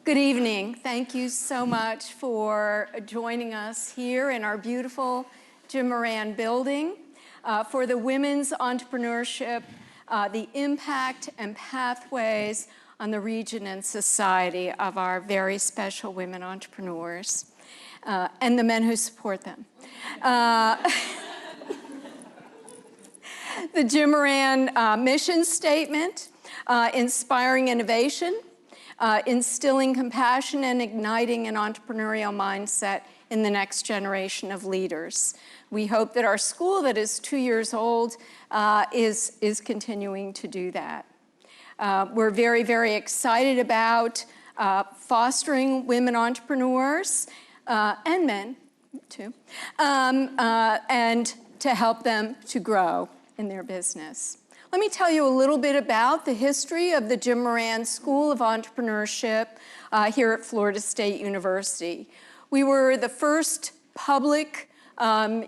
Good evening. Thank you so much for joining us here in our beautiful Jim Moran building for the Women's Entrepreneurship, the impact and pathways on the region and society of our very special women entrepreneurs and the men who support them. The Jim Moran mission statement, inspiring innovation, instilling compassion and igniting an entrepreneurial mindset in the next generation of leaders. We hope that our school that is 2 years old is continuing to do that. We're very, very excited about fostering women entrepreneurs and men too, and to help them to grow in their business. Let me tell you a little bit about the history of the Jim Moran School of Entrepreneurship here at Florida State University. We were the first public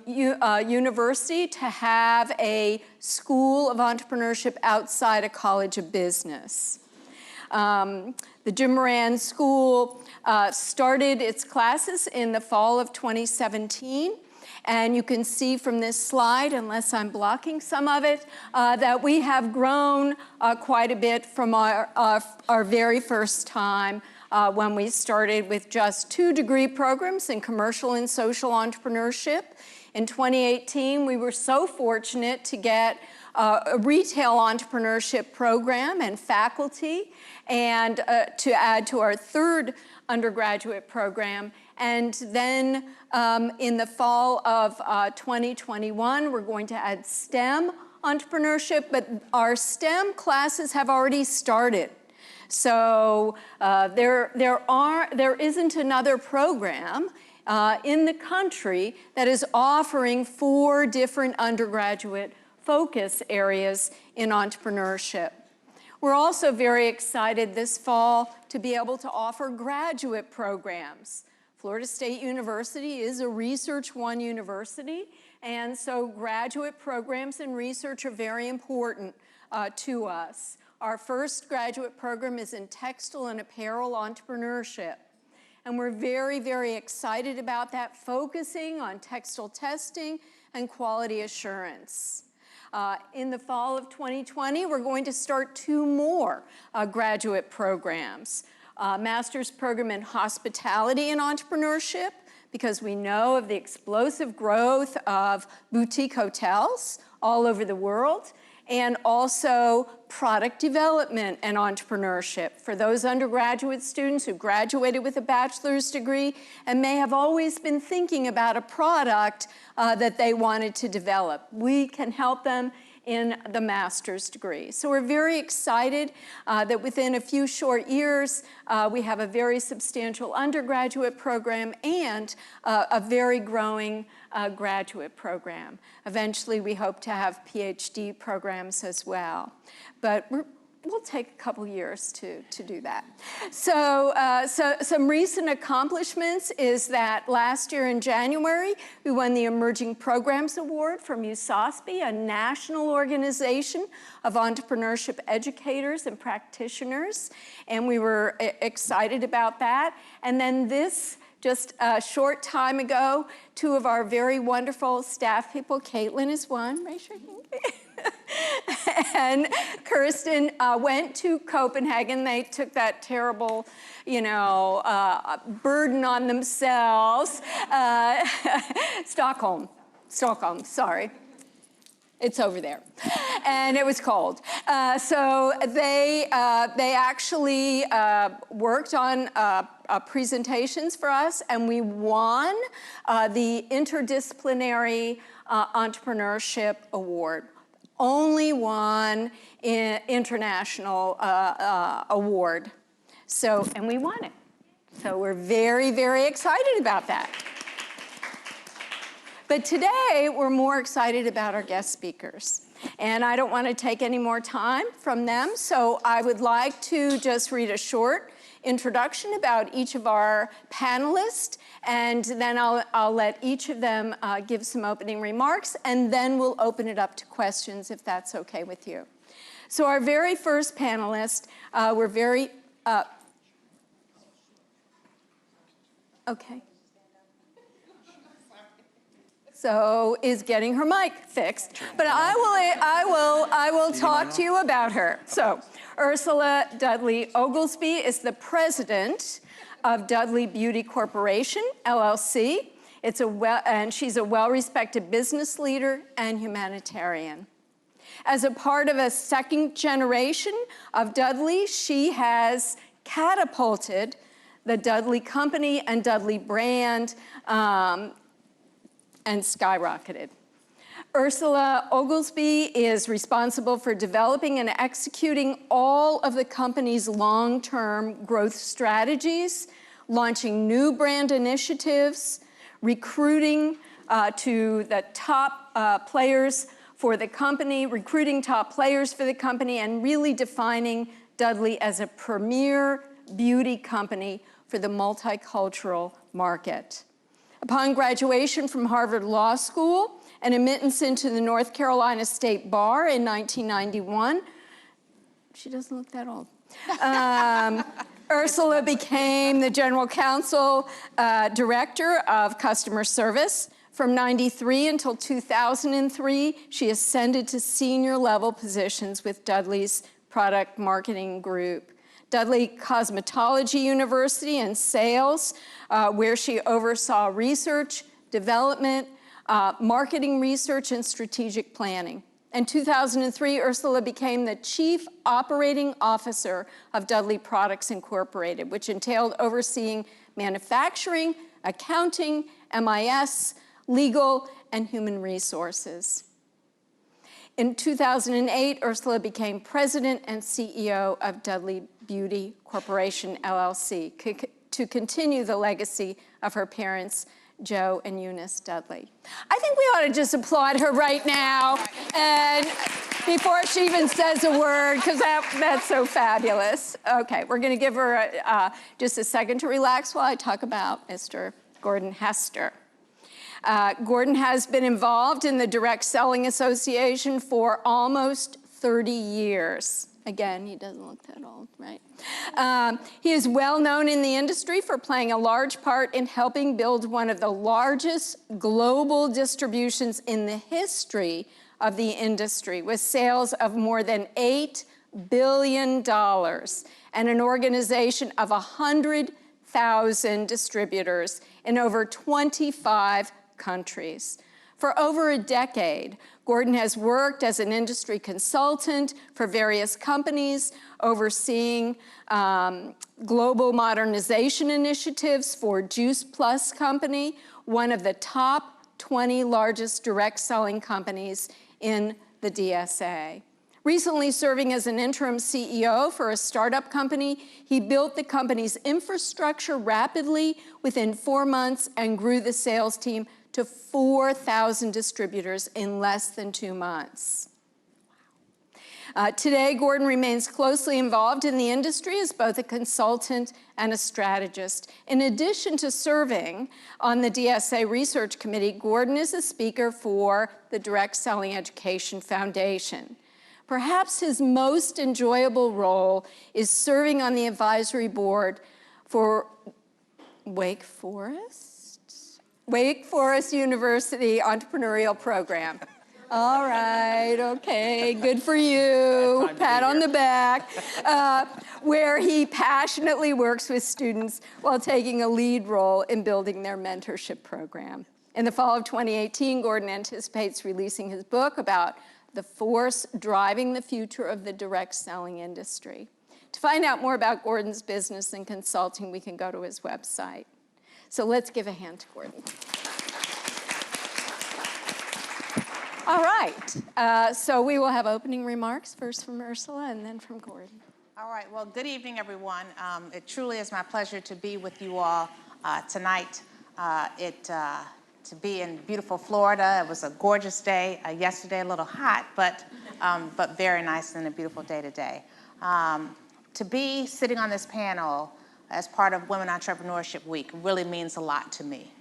university to have a school of entrepreneurship outside a college of business. The Jim Moran School started its classes in the fall of 2017. And you can see from this slide, unless I'm blocking some of it, that we have grown quite a bit from our very first time when we started with just 2 degree programs in commercial and social entrepreneurship. In 2018, we were so fortunate to get a retail entrepreneurship program and faculty, and to add to our 3rd undergraduate program. And then in the fall of 2021, we're going to add STEM entrepreneurship, but our STEM classes have already started. So there isn't another program in the country that is offering 4 different undergraduate focus areas in entrepreneurship. We're also very excited this fall to be able to offer graduate programs. Florida State University is a Research 1 university, and so graduate programs in research are very important to us. Our first graduate program is in textile and apparel entrepreneurship, and we're very, very excited about that, focusing on textile testing and quality assurance. In the fall of 2020, we're going to start 2 more graduate programs. Master's program in hospitality and entrepreneurship, because we know of the explosive growth of boutique hotels all over the world, and also product development and entrepreneurship for those undergraduate students who graduated with a bachelor's degree and may have always been thinking about a product that they wanted to develop. We can help them in the master's degree. So we're very excited that within a few short years, we have a very substantial undergraduate program and a very growing graduate program. Eventually, we hope to have PhD programs as well. But we'll take a couple years to do that. So some recent accomplishments is that last year in January, we won the Emerging Programs Award from USOSPI, a national organization of entrepreneurship educators and practitioners, and we were excited about that. And then just a short time ago, 2 of our very wonderful staff people, Caitlin is one, raise your hand, and Kirsten went to Copenhagen. They took that terrible, burden on themselves. Stockholm, sorry. It's over there. And it was cold. So they actually worked on presentations for us, and we won the Interdisciplinary Entrepreneurship Award. Only one international award. And we won it. So we're very, very excited about that. But today, we're more excited about our guest speakers. And I don't want to take any more time from them, so I would like to just read a short introduction about each of our panelists, and then I'll let each of them give some opening remarks, and then we'll open it up to questions if that's okay with you. So our very first panelist, we're very Okay. So is getting her mic fixed. But I will talk to you about her. So Ursula Dudley Oglesby is the president of Dudley Beauty Corporation, LLC. And she's a well-respected business leader and humanitarian. As a part of a second generation of Dudley, she has catapulted the Dudley company and Dudley brand and skyrocketed. Ursula Oglesby is responsible for developing and executing all of the company's long-term growth strategies, launching new brand initiatives, recruiting to the top players for the company, recruiting top players for the company, and really defining Dudley as a premier beauty company for the multicultural market. Upon graduation from Harvard Law School and admittance into the North Carolina State Bar in 1991, she doesn't look that old. Ursula became the general counsel, director of customer service. From 93 until 2003, she ascended to senior level positions with Dudley's product marketing group. Dudley Cosmetology University and sales, where she oversaw research, development, marketing research, and strategic planning. In 2003, Ursula became the Chief Operating Officer of Dudley Products Incorporated, which entailed overseeing manufacturing, accounting, MIS, legal, and human resources. In 2008, Ursula became president and CEO of Dudley Beauty Corporation, LLC, to continue the legacy of her parents, Joe and Eunice Dudley. I think we ought to just applaud her right now, and before she even says a word, because that's so fabulous. Okay, we're going to give her just a second to relax while I talk about Mr. Gordon Hester. Gordon has been involved in the Direct Selling Association for almost 30 years. Again, he doesn't look that old, right? He is well known in the industry for playing a large part in helping build one of the largest global distributions in the history of the industry, with sales of more than $8 billion and an organization of 100,000 distributors in over 25 countries. For over a decade, Gordon has worked as an industry consultant for various companies, overseeing global modernization initiatives for Juice Plus Company, one of the top 20 largest direct selling companies in the DSA. Recently serving as an interim CEO for a startup company, he built the company's infrastructure rapidly within 4 months and grew the sales team to 4,000 distributors in less than 2 months. Today, Gordon remains closely involved in the industry as both a consultant and a strategist. In addition to serving on the DSA Research Committee, Gordon is a speaker for the Direct Selling Education Foundation. Perhaps his most enjoyable role is serving on the advisory board for Wake Forest University Entrepreneurial Program. All right, okay, good for you. Pat on the back. Where he passionately works with students while taking a lead role in building their mentorship program. In the fall of 2018, Gordon anticipates releasing his book about the force driving the future of the direct selling industry. To find out more about Gordon's business and consulting, we can go to his website. So let's give a hand to Gordon. All right, so we will have opening remarks, first from Ursula and then from Gordon. All right, well, good evening, everyone. It truly is my pleasure to be with you all tonight. To be in beautiful Florida. It was a gorgeous day yesterday, a little hot, but very nice and a beautiful day today. To be sitting on this panel as part of Women Entrepreneurship Week really means a lot to me.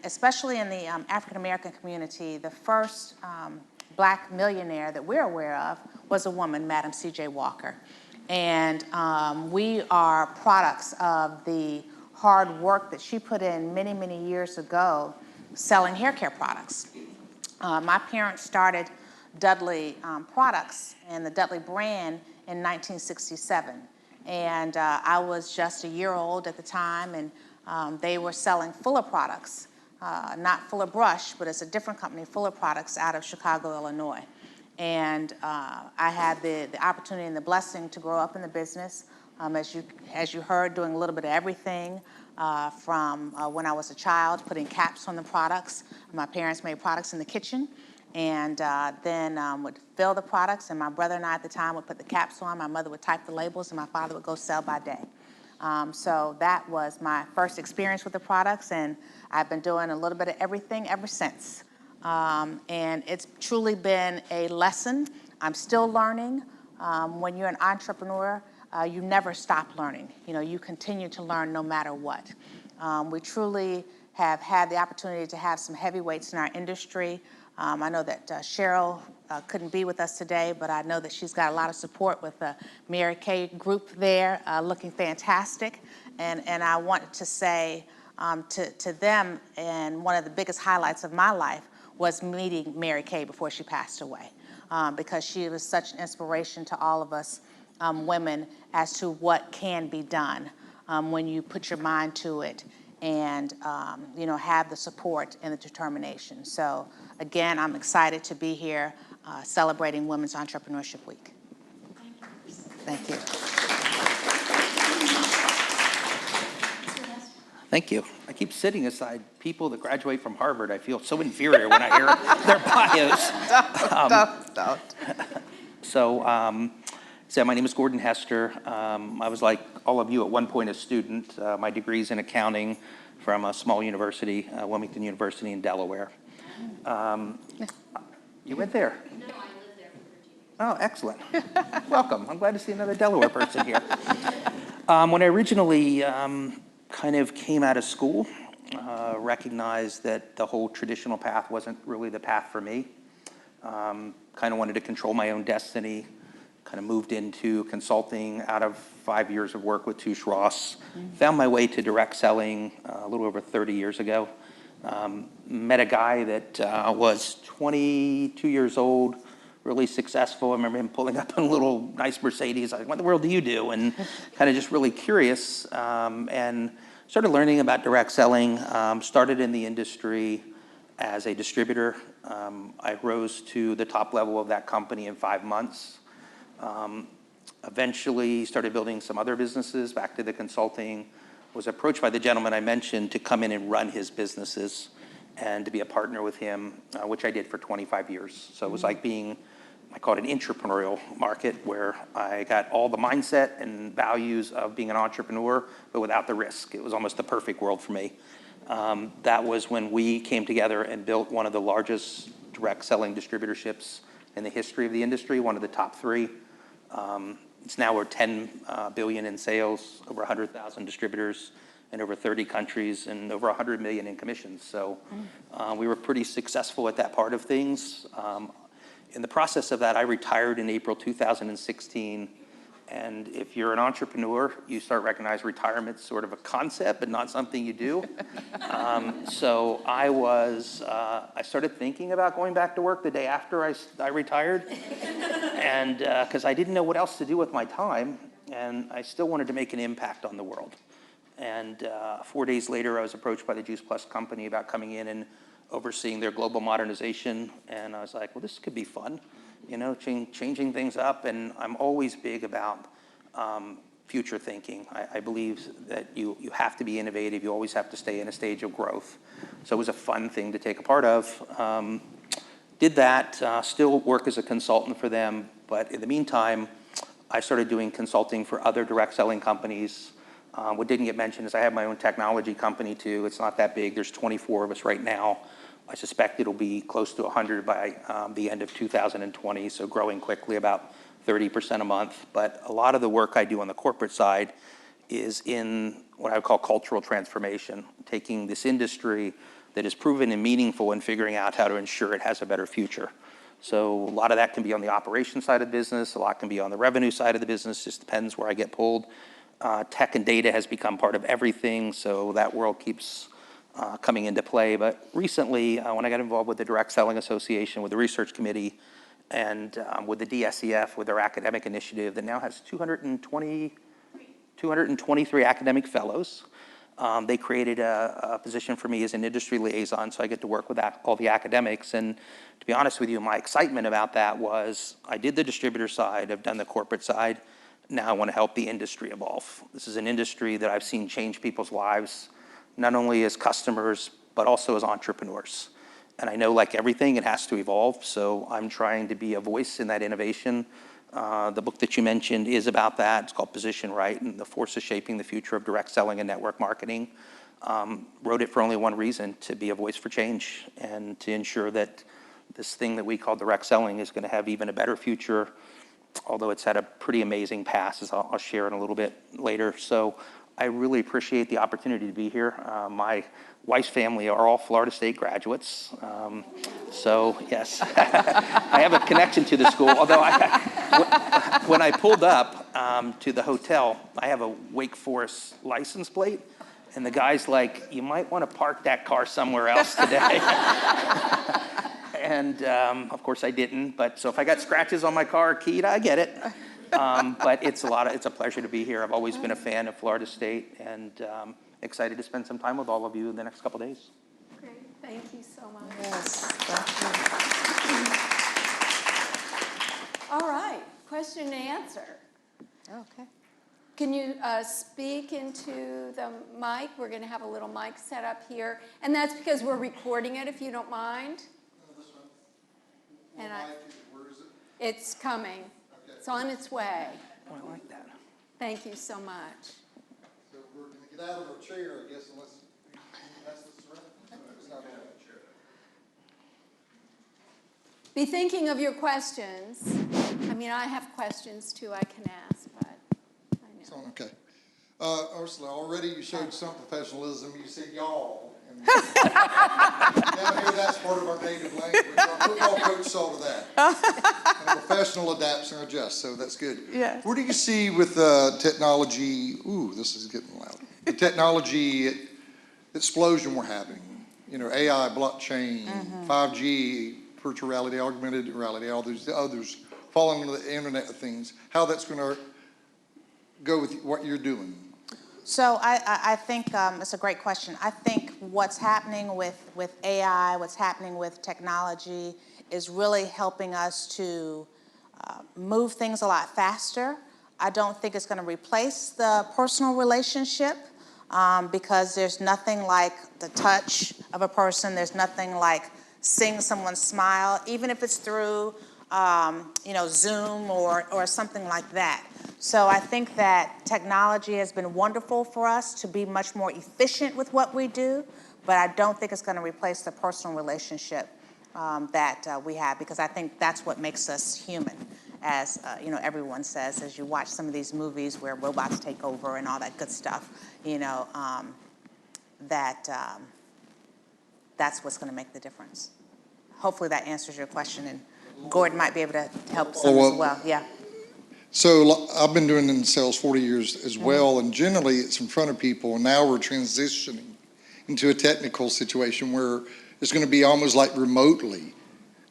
Especially in the African-American community, the first Black millionaire that we're aware of was a woman, Madam C.J. Walker. And we are products of the hard work that she put in many, many years ago selling hair care products. My parents started Dudley products and the Dudley brand in 1967. And I was just a year old at the time, and they were selling Fuller products, not Fuller Brush, but it's a different company, Fuller Products, out of Chicago, Illinois. And I had the opportunity and the blessing to grow up in the business, as you heard, doing a little bit of everything from when I was a child, putting caps on the products. My parents made products in the kitchen, and then would fill the products, and my brother and I at the time would put the caps on. My mother would type the labels, and my father would go sell by day. So that was my first experience with the products, and I've been doing a little bit of everything ever since. And it's truly been a lesson. I'm still learning. When you're an entrepreneur, you never stop learning. You know, you continue to learn no matter what. We truly have had the opportunity to have some heavyweights in our industry. I know that Sheryl couldn't be with us today, but I know that she's got a lot of support with the Mary Kay group there, looking fantastic. And I want to say to them, and one of the biggest highlights of my life was meeting Mary Kay before she passed away, because she was such an inspiration to all of us women as to what can be done when you put your mind to it and you know, have the support and the determination. So again, I'm excited to be here celebrating Women's Entrepreneurship Week. Thank you. Thank you. I keep sitting aside people that graduate from Harvard. I feel so inferior when I hear their bios. Don't. So my name is Gordon Hester. I was like all of you at one point a student. My degree's in accounting from a small university, Wilmington University in Delaware. You went there? No, I lived there for 13 years. Oh, excellent. Welcome. I'm glad to see another Delaware person here. When I originally kind of came out of school, recognized that the whole traditional path wasn't really the path for me. Kind of wanted to control my own destiny. Kind of moved into consulting out of 5 years of work with Touche Ross. Found my way to direct selling a little over 30 years ago. Met a guy that was 22 years old, really successful. I remember him pulling up in a little nice Mercedes. I was like, what in the world do you do? And kind of just really curious, and started learning about direct selling. Started in the industry as a distributor. I rose to the top level of that company in 5 months. Eventually started building some other businesses, back to the consulting. Was approached by the gentleman I mentioned to come in and run his businesses and to be a partner with him, which I did for 25 years. So it was like being, I call it an entrepreneurial market, where I got all the mindset and values of being an entrepreneur, but without the risk. It was almost the perfect world for me. That was when we came together and built one of the largest direct selling distributorships in the history of the industry, one of the top 3. It's now we're 10 billion in sales, over 100,000 distributors in over 30 countries, and over 100 million in commissions. So we were pretty successful at that part of things. In the process of that, I retired in April 2016. And if you're an entrepreneur, you start recognizing retirement's sort of a concept, but not something you do. So I started thinking about going back to work the day after I retired. And because I didn't know what else to do with my time, and I still wanted to make an impact on the world. And 4 days later, I was approached by the Juice Plus company about coming in and overseeing their global modernization. And I was like, well, this could be fun. You know, changing things up, and I'm always big about future thinking. I believe that you have to be innovative. You always have to stay in a stage of growth. So it was a fun thing to take a part of. Did that, still work as a consultant for them, but in the meantime, I started doing consulting for other direct selling companies. What didn't get mentioned is I have my own technology company too. It's not that big. There's 24 of us right now. I suspect it'll be close to 100 by the end of 2020, so growing quickly, about 30% a month. But a lot of the work I do on the corporate side is in what I would call cultural transformation, taking this industry that is proven and meaningful and figuring out how to ensure it has a better future. So a lot of that can be on the operations side of the business, a lot can be on the revenue side of the business, just depends where I get pulled. Tech and data has become part of everything, so that world keeps coming into play. But recently, when I got involved with the Direct Selling Association, with the research committee, and with the DSEF, with their academic initiative that now has 223 academic fellows, they created a position for me as an industry liaison, so I get to work with all the academics. And to be honest with you, my excitement about that was I did the distributor side, I've done the corporate side, now I want to help the industry evolve. This is an industry that I've seen change people's lives, not only as customers, but also as entrepreneurs. And I know, like everything, it has to evolve, so I'm trying to be a voice in that innovation. The book that you mentioned is about that. It's called Position Right, and the Forces Shaping the Future of Direct Selling and Network Marketing. Wrote it for only one reason, to be a voice for change and to ensure that this thing that we call direct selling is going to have even a better future, although it's had a pretty amazing past, as I'll share in a little bit later. So I really appreciate the opportunity to be here. My wife's family are all Florida State graduates. So yes, I have a connection to the school, although when I pulled up to the hotel, I have a Wake Forest license plate, and the guy's like, you might want to park that car somewhere else today. And of course I didn't, but so if I got scratches on my car keyed, I get it. But it's a pleasure to be here. I've always been a fan of Florida State, and excited to spend some time with all of you in the next couple days. Great, thank you so much. Yes, thank All right, question and answer. you. Okay. Can you speak into the mic? We're going to have a little mic set up here, and that's because we're recording it, if you don't mind. This one. And Where is it? it's coming. Okay. It's on its way. Oh, I like that. Thank you so much. So we're going to get out of our chair, I guess, unless that's the surround. It's not on that chair. Be thinking of your questions. I mean, I have questions too I can ask, but I It's know. on, okay. Ursula, already you showed some professionalism. You said y'all. And down here, that's part of our native language. Our football coach saw to that. And a professional adapts and adjusts, so that's good. Yes. Where do you see with technology, this is getting loud, the technology explosion we're having, AI, blockchain, 5G, virtual reality, augmented reality, all those others falling into the Internet of Things, how that's going to go with what you're doing? So I think it's a great question. I think what's happening with AI, what's happening with technology is really helping us to move things a lot faster. I don't think it's going to replace the personal relationship because there's nothing like the touch of a person. There's nothing like seeing someone smile, even if it's through Zoom or something like that. So I think that technology has been wonderful for us to be much more efficient with what we do, but I don't think it's going to replace the personal relationship that we have, because I think that's what makes us human. As everyone says, as you watch some of these movies where robots take over and all that good stuff, that's what's going to make the difference. Hopefully that answers your question, and Gordon might be able to help some as well. Yeah. So I've been doing in sales 40 years as well, and generally it's in front of people, and now we're transitioning into a technical situation where it's going to be almost like remotely.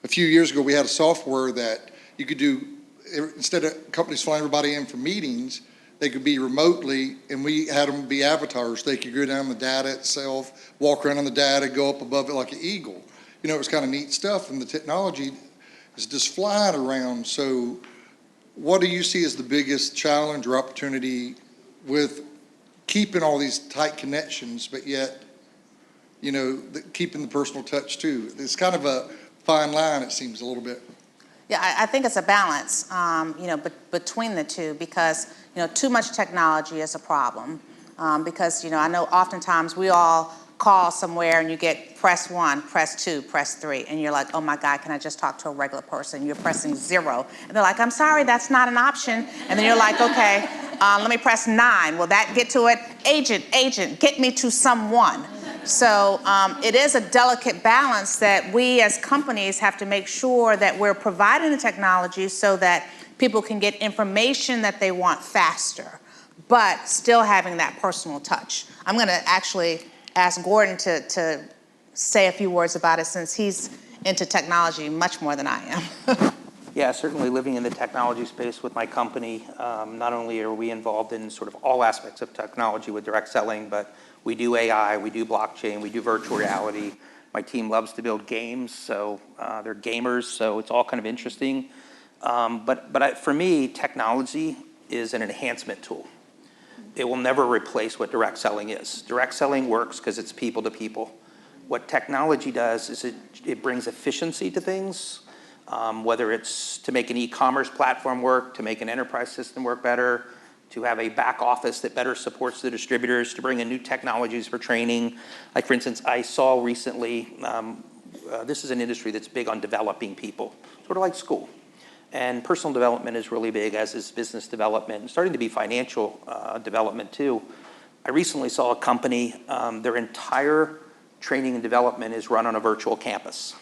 A few years ago, we had a software that you could do, instead of companies flying everybody in for meetings, they could be remotely, and we had them be avatars. They could go down the data itself, walk around on the data, go up above it like an eagle. It was kind of neat stuff, and the technology is just flying around. So what do you see as the biggest challenge or opportunity with keeping all these tight connections, but yet, keeping the personal touch too? It's kind of a fine line, it seems, a little bit. Yeah, I think it's a balance, between the two, because, too much technology is a problem. Because, I know oftentimes we all call somewhere and you get press 1, press 2, press 3, and you're like, oh my God, can I just talk to a regular person? You're pressing 0. And they're like, I'm sorry, that's not an option. And then you're like, okay, let me press 9. Will that get to it? Agent, get me to someone. So it is a delicate balance that we as companies have to make sure that we're providing the technology so that people can get information that they want faster, but still having that personal touch. I'm going to actually ask Gordon to say a few words about it, since he's into technology much more than I am. Yeah, certainly living in the technology space with my company, not only are we involved in sort of all aspects of technology with direct selling, but we do AI, we do blockchain, we do virtual reality. My team loves to build games, so they're gamers, so it's all kind of interesting. For me, technology is an enhancement tool. It will never replace what direct selling is. Direct selling works because it's people to people. What technology does is it brings efficiency to things, whether it's to make an e-commerce platform work, to make an enterprise system work better, to have a back office that better supports the distributors, to bring in new technologies for training. Like, for instance, I saw recently, this is an industry that's big on developing people, sort of like school. And personal development is really big, as is business development, and starting to be financial development too. I recently saw a company, their entire training and development is run on a virtual campus.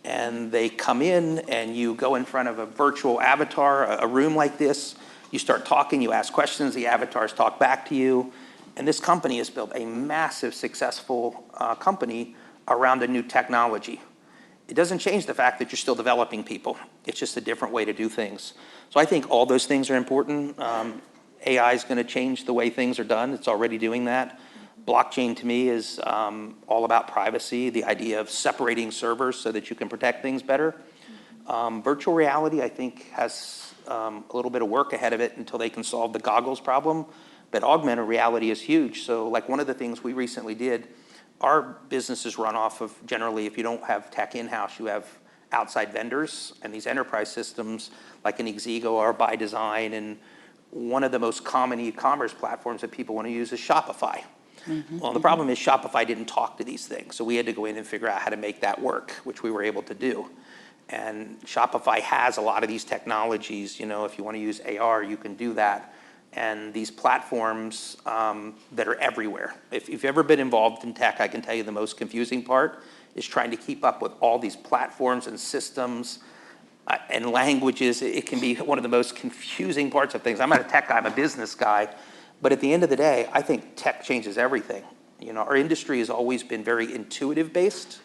And they come in and you go in front of a virtual avatar, a room like this, you start talking, you ask questions, the avatars talk back to you. And this company has built a massive, successful company around a new technology. It doesn't change the fact that you're still developing people. It's just a different way to do things. So I think all those things are important. AI is going to change the way things are done. It's already doing that. Blockchain to me is all about privacy, the idea of separating servers so that you can protect things better. Virtual reality, I think, has a little bit of work ahead of it until they can solve the goggles problem. But augmented reality is huge. So like one of the things we recently did, our businesses run off of, generally, if you don't have tech in-house, you have outside vendors, and these enterprise systems like an Exigo or By Design, and one of the most common e-commerce platforms that people want to use is Shopify. Well, the problem is Shopify didn't talk to these things, so we had to go in and figure out how to make that work, which we were able to do. And Shopify has a lot of these technologies. You know, if you want to use AR, you can do that. And these platforms that are everywhere. If you've ever been involved in tech, I can tell you the most confusing part is trying to keep up with all these platforms and systems and languages. It can be one of the most confusing parts of things. I'm not a tech guy, I'm a business guy. But at the end of the day, I think tech changes everything. You know, our industry has always been very intuitive based.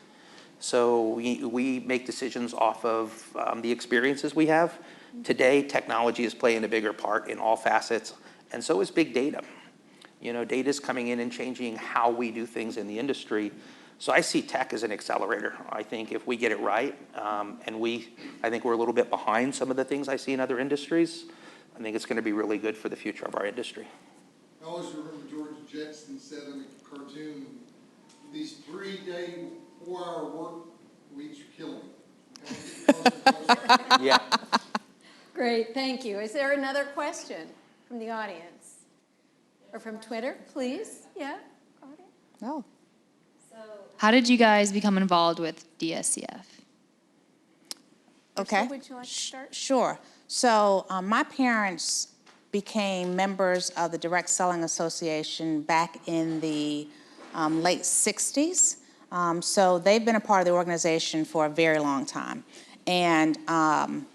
So we make decisions off of the experiences we have. Today, technology is playing a bigger part in all facets, and so is big data. You know, data is coming in and changing how we do things in the industry. So I see tech as an accelerator. I think if we get it right, I think we're a little bit behind some of the things I see in other industries. I think it's going to be really good for the future of our industry. I always remember George Jetson said in a cartoon, these 3-day, 4-hour work weeks are killing me. Yeah. Great, thank you. Is there another question from the audience? Or from Twitter, please? Yeah? No. How did you guys become involved with DSEF? Okay. Would you like to start? Sure. So my parents became members of the Direct Selling Association back in the late 60s. So they've been a part of the organization for a very long time. And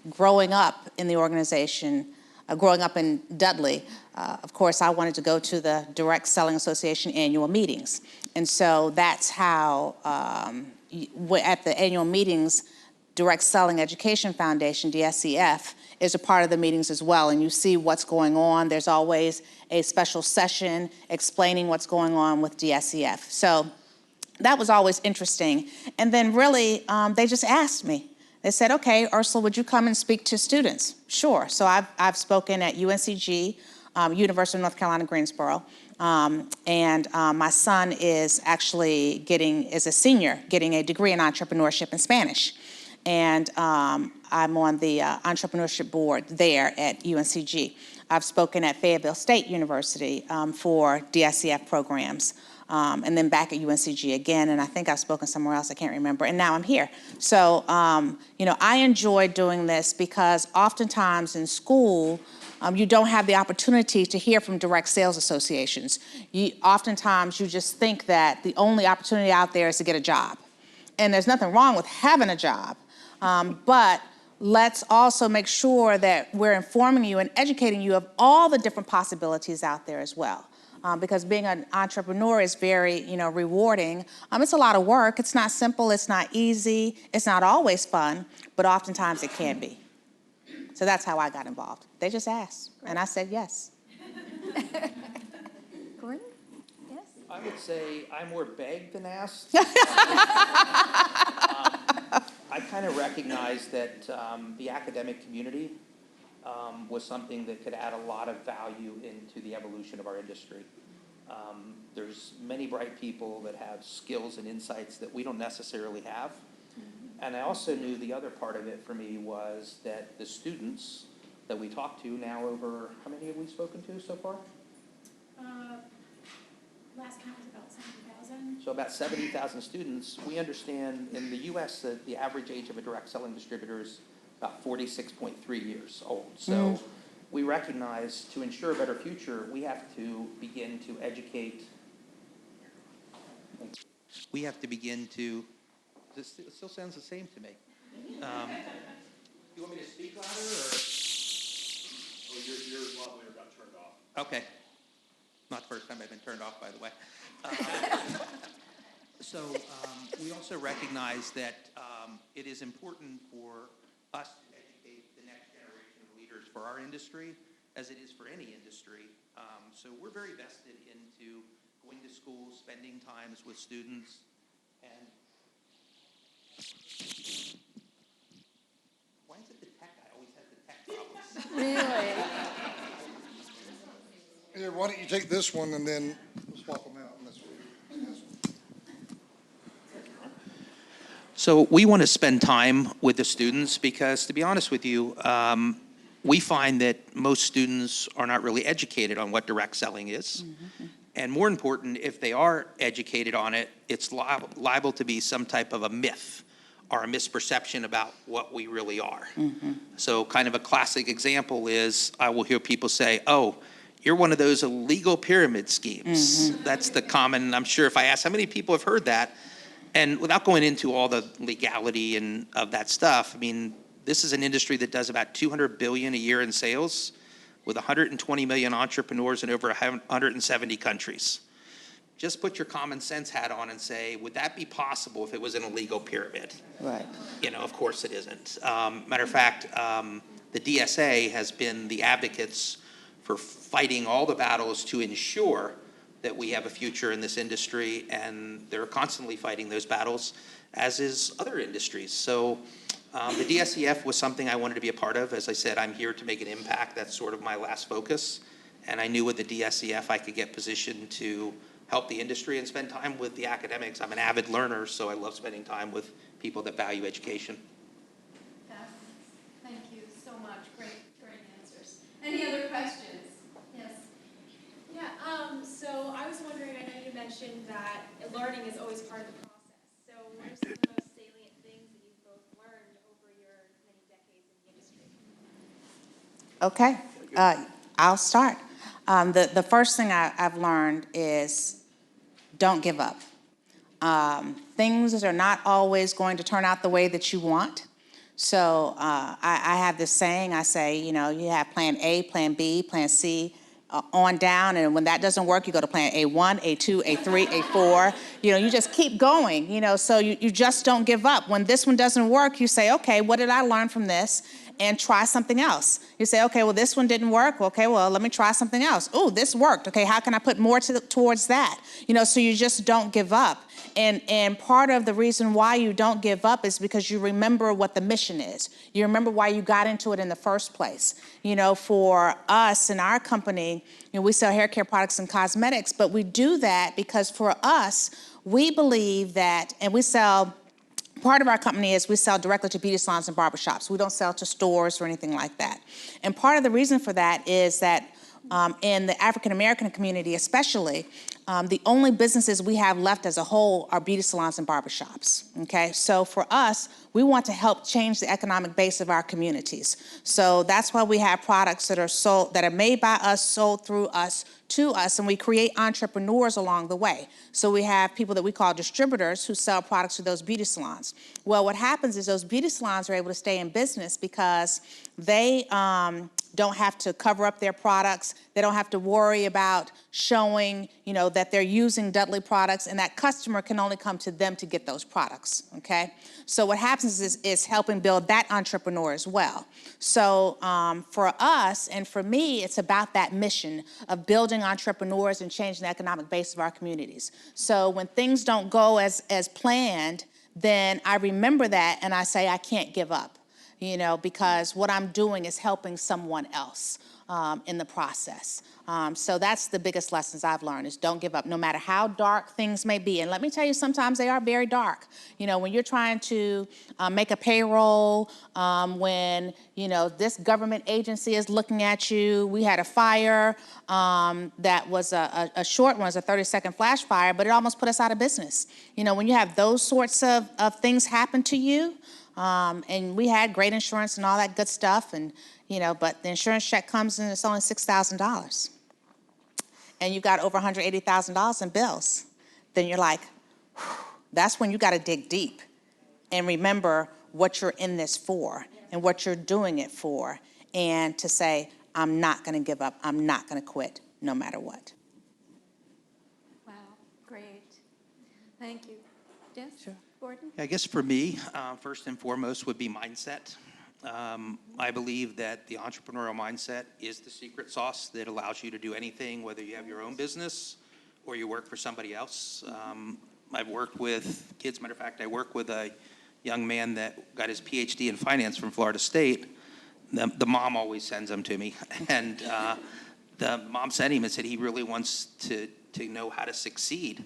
growing up in the organization, growing up in Dudley, of course, I wanted to go to the Direct Selling Association annual meetings. And so that's how, at the annual meetings, Direct Selling Education Foundation, DSEF, is a part of the meetings as well. And you see what's going on. There's always a special session explaining what's going on with DSEF. So that was always interesting. And then really, they just asked me. They said, okay, Ursula, would you come and speak to students? Sure. So I've spoken at UNCG, University of North Carolina, Greensboro. And my son is actually is a senior, getting a degree in entrepreneurship in Spanish. And I'm on the entrepreneurship board there at UNCG. I've spoken at Fayetteville State University for DSEF programs. And then back at UNCG again, and I think I've spoken somewhere else, I can't remember, and now I'm here. So, I enjoy doing this because oftentimes in school, you don't have the opportunity to hear from direct sales associations. Oftentimes, you just think that the only opportunity out there is to get a job. And there's nothing wrong with having a job, but let's also make sure that we're informing you and educating you of all the different possibilities out there as well. Because being an entrepreneur is very, rewarding. It's a lot of work. It's not simple. It's not easy. It's not always fun, but oftentimes it can be. So that's how I got involved. They just asked, and I said yes. Gordon? Yes? I would say I more begged than asked. I kind of recognized that the academic community was something that could add a lot of value into the evolution of our industry. There's many bright people that have skills and insights that we don't necessarily have. And I also knew the other part of it for me was that the students that we talked to now over, how many have we spoken to so far? Last count was about 70,000. So about 70,000 students. We understand in the US that the average age of a direct selling distributor is about 46.3 years old. So we recognize to ensure a better future, we have to begin to educate. We have to begin to, it still sounds the same to me. You want me to speak louder or? Oh, your lavalier got turned off. Okay. Not the first time I've been turned off, by the way. So we also recognize that it is important for us to educate the next generation of leaders for our industry, as it is for any industry. So we're very vested into going to schools, spending times with students, and why is it the tech guy always has the tech problems? Really? Here, why don't you take this one and then we'll swap them out. And this one. So we want to spend time with the students because, to be honest with you, we find that most students are not really educated on what direct selling is. And more important, if they are educated on it, it's liable to be some type of a myth or a misperception about what we really are. So kind of a classic example is I will hear people say, oh, you're one of those illegal pyramid schemes. That's the common, I'm sure if I ask how many people have heard that, and without going into all the legality and of that stuff, I mean, this is an industry that does about $200 billion a year in sales with 120 million entrepreneurs in over 170 countries. Just put your common sense hat on and say, would that be possible if it was an illegal pyramid? Right. Of course it isn't. Matter of fact, the DSA has been the advocates for fighting all the battles to ensure that we have a future in this industry, and they're constantly fighting those battles, as is other industries. So the DSEF was something I wanted to be a part of. As I said, I'm here to make an impact. That's sort of my last focus. And I knew with the DSEF I could get positioned to help the industry and spend time with the academics. I'm an avid learner, so I love spending time with people that value education. Thank you so much. Great answers. Any other questions? Yes. Yeah, so I was wondering, I know you mentioned that learning is always part of the process. So what are some of the most salient things that you've both learned over your many decades in the industry? Okay, I'll start. The first thing I've learned is don't give up. Things are not always going to turn out the way that you want. So I have this saying, I say, you have plan A, plan B, plan C, on down, and when that doesn't work, you go to plan A1, A2, A3, A4. You just keep going, so you just don't give up. When this one doesn't work, you say, okay, what did I learn from this? And try something else. You say, okay, well, this one didn't work. Okay, well, let me try something else. Oh, this worked. Okay, how can I put more towards that? So you just don't give up. And part of the reason why you don't give up is because you remember what the mission is. You remember why you got into it in the first place. For us in our company, we sell hair care products and cosmetics, but we do that because for us, we believe that, and we sell, part of our company is we sell directly to beauty salons and barbershops. We don't sell to stores or anything like that. And part of the reason for that is that in the African American community especially, the only businesses we have left as a whole are beauty salons and barbershops, okay? So for us, we want to help change the economic base of our communities. So that's why we have products that are sold, that are made by us, sold through us, to us, and we create entrepreneurs along the way. So we have people that we call distributors who sell products to those beauty salons. Well, what happens is those beauty salons are able to stay in business because they don't have to cover up their products. They don't have to worry about showing, that they're using Dudley products, and that customer can only come to them to get those products, okay? So what happens is helping build that entrepreneur as well. So for us and for me, it's about that mission of building entrepreneurs and changing the economic base of our communities. So when things don't go as planned, then I remember that and I say I can't give up, because what I'm doing is helping someone else in the process. So that's the biggest lessons I've learned is don't give up, no matter how dark things may be. And let me tell you, sometimes they are very dark. When you're trying to make a payroll, when, this government agency is looking at you. We had a fire that was a short one, it was a 30-second flash fire, but it almost put us out of business. When you have those sorts of things happen to you, and we had great insurance and all that good stuff, and but the insurance check comes and it's only $6,000. And you got over $180,000 in bills. Then you're like, that's when you got to dig deep and remember what you're in this for and what you're doing it for, and to say, I'm not going to give up. I'm not going to quit no matter what. Wow, great. Thank you. Yes, sure. Gordon? I guess for me, first and foremost would be mindset. I believe that the entrepreneurial mindset is the secret sauce that allows you to do anything, whether you have your own business or you work for somebody else. I've worked with kids. Matter of fact, I work with a young man that got his PhD in finance from Florida State. The mom always sends him to me. And the mom sent him and said he really wants to know how to succeed.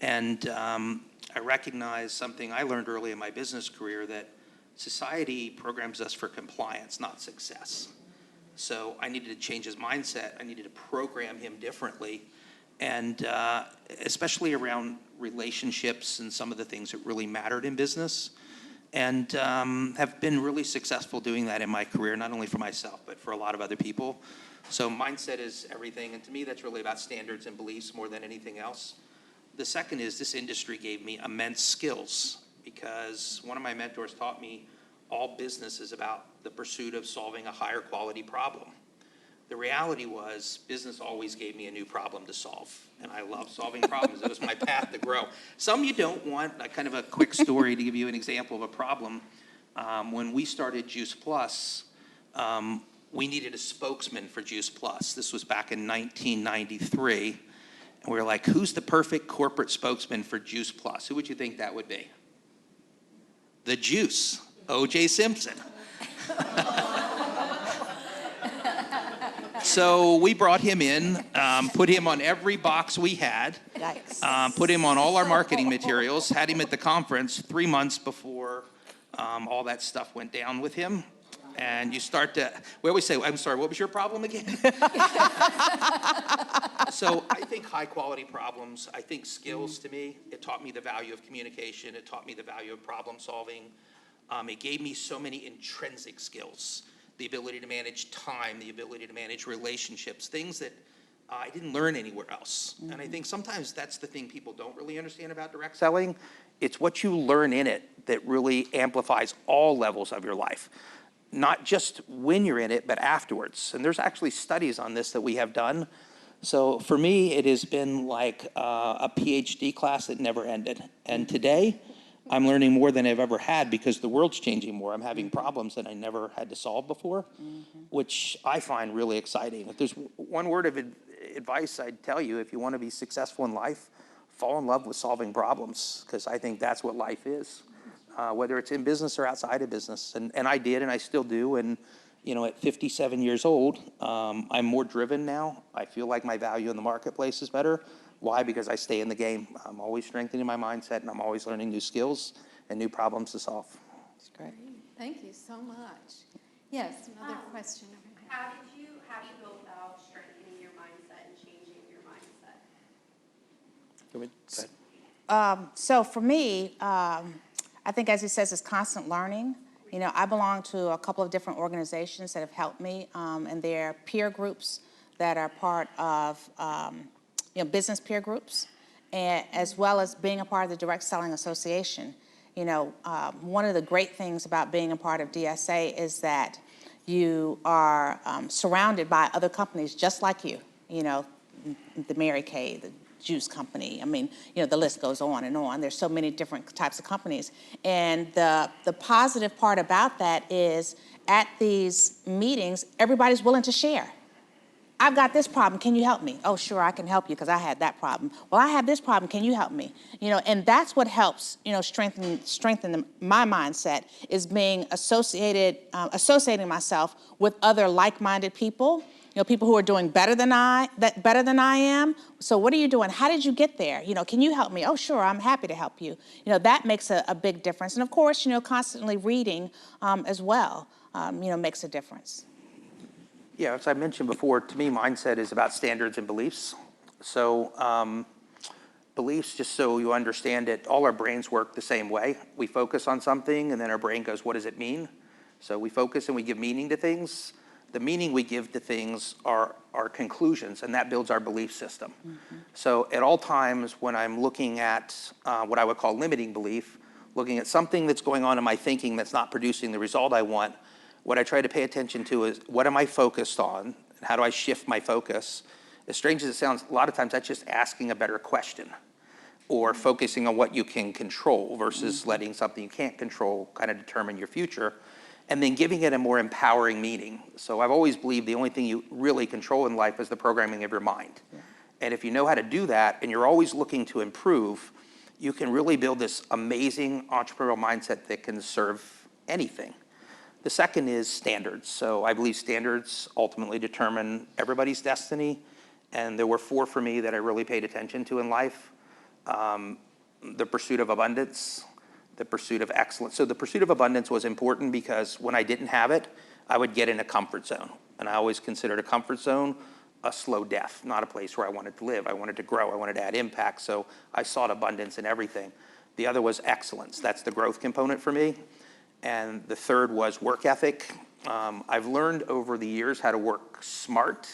And I recognize something I learned early in my business career, that society programs us for compliance, not success. So I needed to change his mindset. I needed to program him differently, and especially around relationships and some of the things that really mattered in business, and have been really successful doing that in my career, not only for myself, but for a lot of other people. So mindset is everything, and to me, that's really about standards and beliefs more than anything else. The second is this industry gave me immense skills, because one of my mentors taught me all business is about the pursuit of solving a higher quality problem. The reality was business always gave me a new problem to solve, and I love solving problems. It was my path to grow. Some you don't want. Kind of a quick story to give you an example of a problem. When we started Juice Plus, we needed a spokesman for Juice Plus. This was back in 1993, and we were like, who's the perfect corporate spokesman for Juice Plus? Who would you think that would be? The Juice, O.J. Simpson. So we brought him in, put him on every box we had, put him on all our marketing materials, had him at the conference 3 months before all that stuff went down with him. And you start to, we always say, I'm sorry, what was your problem again? So I think high quality problems, I think skills to me, it taught me the value of communication, it taught me the value of problem solving. It gave me so many intrinsic skills, the ability to manage time, the ability to manage relationships, things that I didn't learn anywhere else. Mm-hmm. And I think sometimes that's the thing people don't really understand about direct selling. It's what you learn in it that really amplifies all levels of your life. Not just when you're in it, but afterwards. And there's actually studies on this that we have done. So for me, it has been like a PhD class that never ended. And today, I'm learning more than I've ever had because the world's changing more. I'm having problems that I never had to solve before, which I find really exciting. If there's one word of advice I'd tell you, if you want to be successful in life, fall in love with solving problems, because I think that's what life is. Whether it's in business or outside of business. And I did, and I still do. And, at 57 years old, I'm more driven now. I feel like my value in the marketplace is better. Why? Because I stay in the game. I'm always strengthening my mindset, and I'm always learning new skills and new problems to solve. That's great. Thank you so much. Yes, another question. How do you go about strengthening your mindset and changing your mindset? Go ahead. So for me, I think, as he says, it's constant learning. You know, I belong to a couple of different organizations that have helped me, and they're peer groups that are part of, business peer groups, and as well as being a part of the Direct Selling Association. You know, one of the great things about being a part of DSA is that you are surrounded by other companies just like you. You know, the Mary Kay, the juice company. I mean, you know, the list goes on and on. There's so many different types of companies. And the positive part about that is at these meetings, everybody's willing to share. I've got this problem, can you help me? Oh, sure, I can help you because I had that problem. Well, I have this problem, can you help me? You know, and that's what helps, you know, strengthen my mindset, is being associating myself with other like-minded people. You know, people who are doing better than I am. So what are you doing? How did you get there? You know, can you help me? Oh, sure, I'm happy to help you. You know, that makes a big difference. And of course, you know, constantly reading as well, you know, makes a difference. Yeah, as I mentioned before, to me, mindset is about standards and beliefs. So beliefs, just so you understand it, all our brains work the same way. We focus on something, and then our brain goes, what does it mean? So we focus and we give meaning to things. The meaning we give to things are our conclusions, and that builds our belief system. Mm-hmm. So at all times when I'm looking at what I would call limiting belief, looking at something that's going on in my thinking that's not producing the result I want, what I try to pay attention to is, what am I focused on, and how do I shift my focus? As strange as it sounds, a lot of times that's just asking a better question, or focusing on what you can control versus letting something you can't control kind of determine your future, and then giving it a more empowering meaning. So I've always believed the only thing you really control in life is the programming of your mind. Yeah. And if you know how to do that, and you're always looking to improve, you can really build this amazing entrepreneurial mindset that can serve anything. The second is standards. So I believe standards ultimately determine everybody's destiny. And there were 4 for me that I really paid attention to in life. The pursuit of abundance, the pursuit of excellence. So the pursuit of abundance was important because when I didn't have it, I would get in a comfort zone. And I always considered a comfort zone a slow death, not a place where I wanted to live. I wanted to grow. I wanted to add impact. So I sought abundance in everything. The other was excellence. That's the growth component for me. And the third was work ethic. I've learned over the years how to work smart,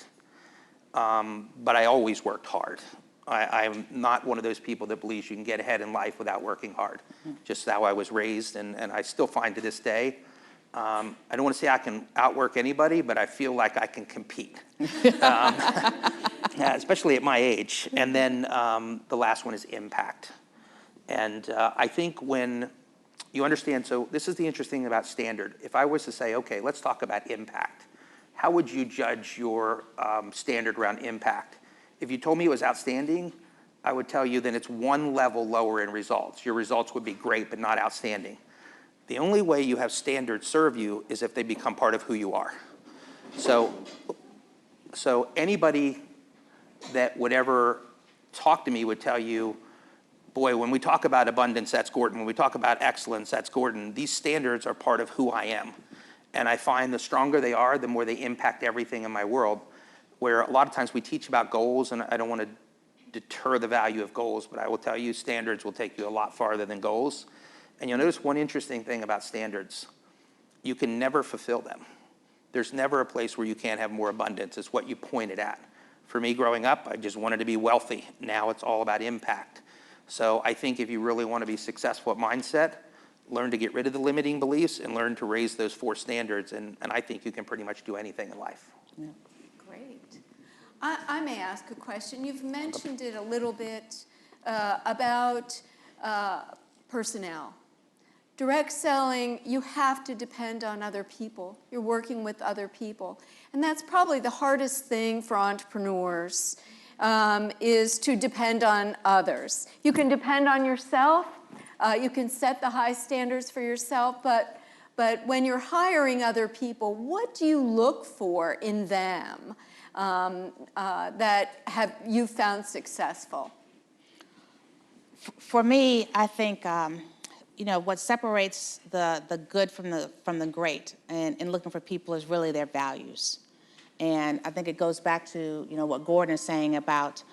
but I always worked hard. I'm not one of those people that believes you can get ahead in life without working hard. Just how I was raised, and I still find to this day, I don't want to say I can outwork anybody, but I feel like I can compete, especially at my age. And then the last one is impact. And I think when you understand, so this is the interesting thing about standard. If I was to say, okay, let's talk about impact, how would you judge your standard around impact? If you told me it was outstanding, I would tell you then it's one level lower in results. Your results would be great, but not outstanding. The only way you have standards serve you is if they become part of who you are. So anybody that would ever talk to me would tell you, boy, when we talk about abundance, that's Gordon. When we talk about excellence, that's Gordon. These standards are part of who I am. And I find the stronger they are, the more they impact everything in my world. Where a lot of times we teach about goals, and I don't want to deter the value of goals, but I will tell you standards will take you a lot farther than goals. And you'll notice one interesting thing about standards. You can never fulfill them. There's never a place where you can't have more abundance. It's what you pointed at. For me growing up, I just wanted to be wealthy. Now it's all about impact. So I think if you really want to be successful at mindset, learn to get rid of the limiting beliefs and learn to raise those 4 standards. And I think you can pretty much do anything in life. Yeah. Great. I may ask a question. You've mentioned it a little bit about personnel. Direct selling, you have to depend on other people. You're working with other people. And that's probably the hardest thing for entrepreneurs, is to depend on others. You can depend on yourself. You can set the high standards for yourself. But when you're hiring other people, what do you look for in them that you found successful? For me, I think what separates the good from the great and looking for people is really their values. And I think it goes back to what Gordon is saying about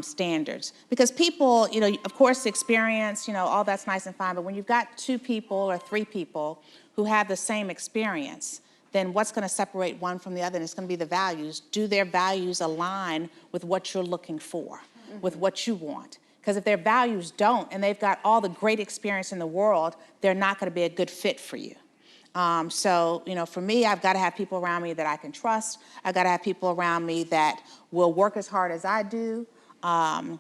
standards. Because people, of course, experience, all that's nice and fine, but when you've got 2 people or 3 people who have the same experience, then what's going to separate one from the other? And it's going to be the values. Do their values align with what you're looking for, with what you want? Because if their values don't, and they've got all the great experience in the world, they're not going to be a good fit for you. So, for me, I've got to have people around me that I can trust. I've got to have people around me that will work as hard as I do. For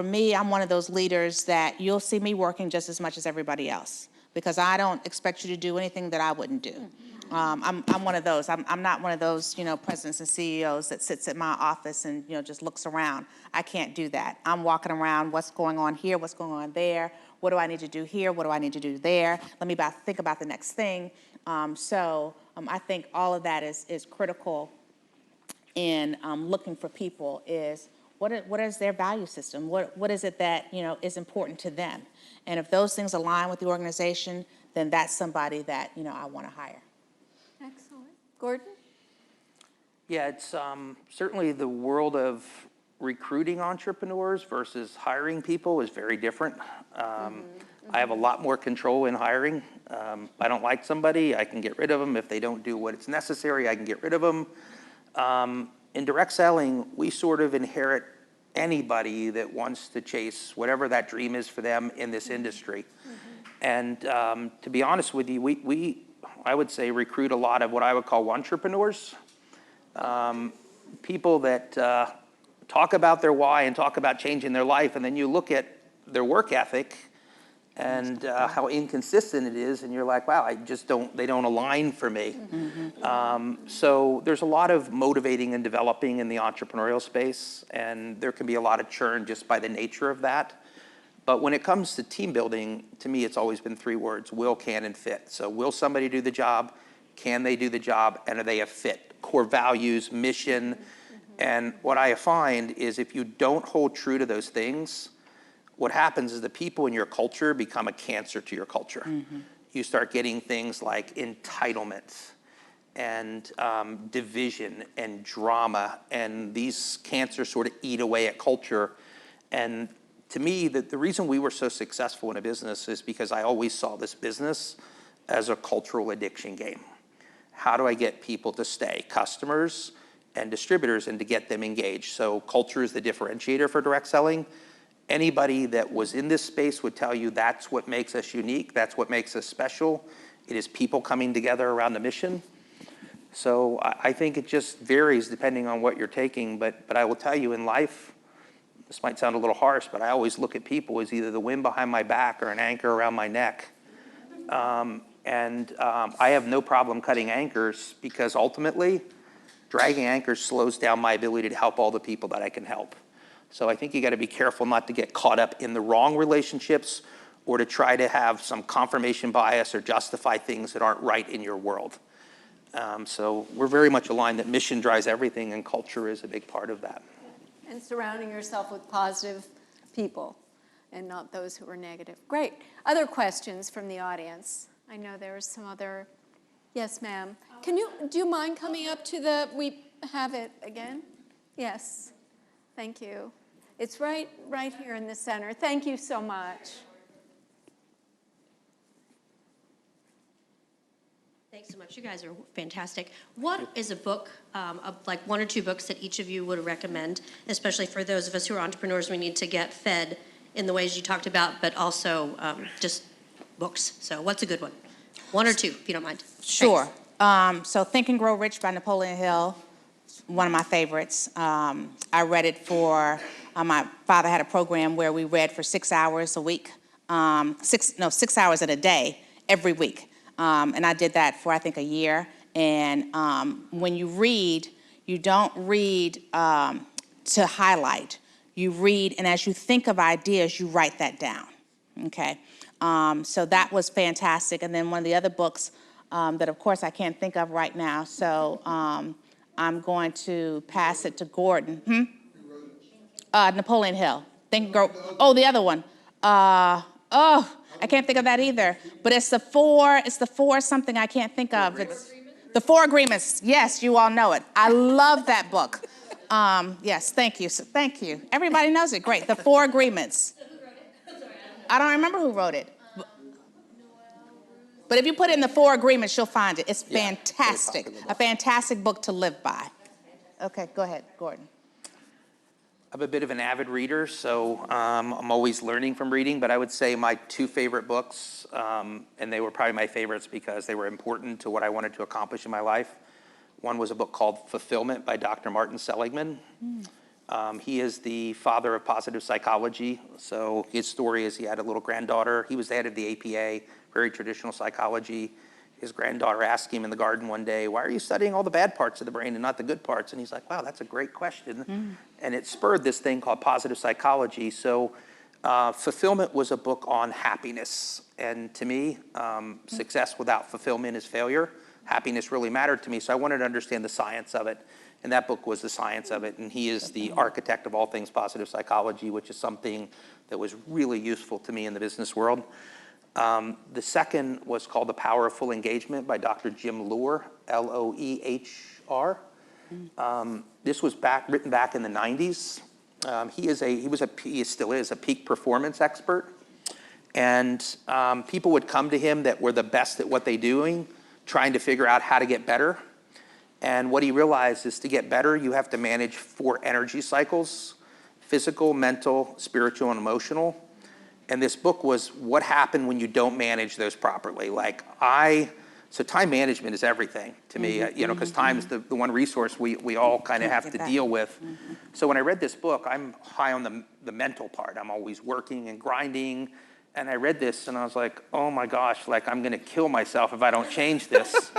me, I'm one of those leaders that you'll see me working just as much as everybody else, because I don't expect you to do anything that I wouldn't do. I'm one of those. I'm not one of those, presidents and CEOs that sits at my office and, just looks around. I can't do that. I'm walking around, what's going on here, what's going on there, what do I need to do here, what do I need to do there, let me think about the next thing. I think all of that is critical in looking for people is what is their value system? What is it that, is important to them? And if those things align with the organization, then that's somebody that, I want to hire. Excellent. Gordon? Yeah, it's certainly the world of recruiting entrepreneurs versus hiring people is very different. I have a lot more control in hiring. If I don't like somebody, I can get rid of them. If they don't do what it's necessary, I can get rid of them. In direct selling, we sort of inherit anybody that wants to chase whatever that dream is for them in this industry. And to be honest with you, I would say recruit a lot of what I would call entrepreneurs, people that talk about their why and talk about changing their life, and then you look at their work ethic and how inconsistent it is, and you're like, wow, they don't align for me. So there's a lot of motivating and developing in the entrepreneurial space, and there can be a lot of churn just by the nature of that. But when it comes to team building, to me, it's always been 3 words: will, can, and fit. So will somebody do the job? Can they do the job? And are they a fit? Core values, mission. And what I find is if you don't hold true to those things, what happens is the people in your culture become a cancer to your culture. You start getting things like entitlement and division and drama, and these cancers sort of eat away at culture. And to me, the reason we were so successful in a business is because I always saw this business as a cultural addiction game. How do I get people to stay? Customers and distributors, and to get them engaged. So culture is the differentiator for direct selling. Anybody that was in this space would tell you that's what makes us unique, that's what makes us special. It is people coming together around the mission. So I think it just varies depending on what you're taking, but I will tell you in life, this might sound a little harsh, but I always look at people as either the wind behind my back or an anchor around my neck. I have no problem cutting anchors, because ultimately, dragging anchors slows down my ability to help all the people that I can help. So I think you got to be careful not to get caught up in the wrong relationships or to try to have some confirmation bias or justify things that aren't right in your world. So we're very much aligned that mission drives everything, and culture is a big part of that. And surrounding yourself with positive people and not those who are negative. Great. Other questions from the audience? I know there was some other. Yes, ma'am. Do you mind coming up to we have it again? Yes. Thank you. It's right here in the center. Thank you so much. Thanks so much. You guys are fantastic. What is a book, like 1 or 2 books that each of you would recommend, especially for those of us who are entrepreneurs? We need to get fed in the ways you talked about, but also just books. So what's a good one? 1 or 2, if you don't mind. Sure. So Think and Grow Rich by Napoleon Hill, one of my favorites. I read it for, my father had a program where we read for 6 hours a week, 6 hours in a day, every week. And I did that for, I think, a year. And when you read, you don't read to highlight. You read, and as you think of ideas, you write that down, okay? So that was fantastic. And then one of the other books that, of course, I can't think of right now, so I'm going to pass it to Gordon. Napoleon Hill. Think and Grow. Oh, the other one. I can't think of that either. But it's the four something I can't think of. It's the 4 Agreements. Yes, you all know it. I love that book. Yes, thank you. Thank you. Everybody knows it. Great. The 4 Agreements. I don't remember who wrote it. But if you put it in the 4 Agreements, you'll find it. It's Yeah, fantastic. very popular book. A fantastic book to live by. Okay, go ahead, Gordon. I'm a bit of an avid reader, so I'm always learning from reading, but I would say my 2 favorite books, and they were probably my favorites because they were important to what I wanted to accomplish in my life. One was a book called Fulfillment by Dr. Martin Seligman. He is the father of positive psychology. So his story is he had a little granddaughter. He was the head of the APA, very traditional psychology. His granddaughter asked him in the garden one day, "Why are you studying all the bad parts of the brain and not the good parts?" And he's like, "Wow, that's a great question." And it spurred this thing called positive psychology. So Fulfillment was a book on happiness. And to me, success without fulfillment is failure. Happiness really mattered to me, so I wanted to understand the science of it. And that book was the science of it. And he is the architect of all things positive psychology, which is something that was really useful to me in the business world. The second was called The Power of Full Engagement by Dr. Jim Loehr, Loehr. This was written back in the 90s. He still is a peak performance expert. And people would come to him that were the best at what they're doing, trying to figure out how to get better. And what he realized is to get better, you have to manage 4 energy cycles: physical, mental, spiritual, and emotional. And this book was what happened when you don't manage those properly. So time management is everything to me, because time is the one resource we all kind of have to deal with. So when I read this book, I'm high on the mental part. I'm always working and grinding. And I read this and I was like, oh my gosh, I'm going to kill myself if I don't change this.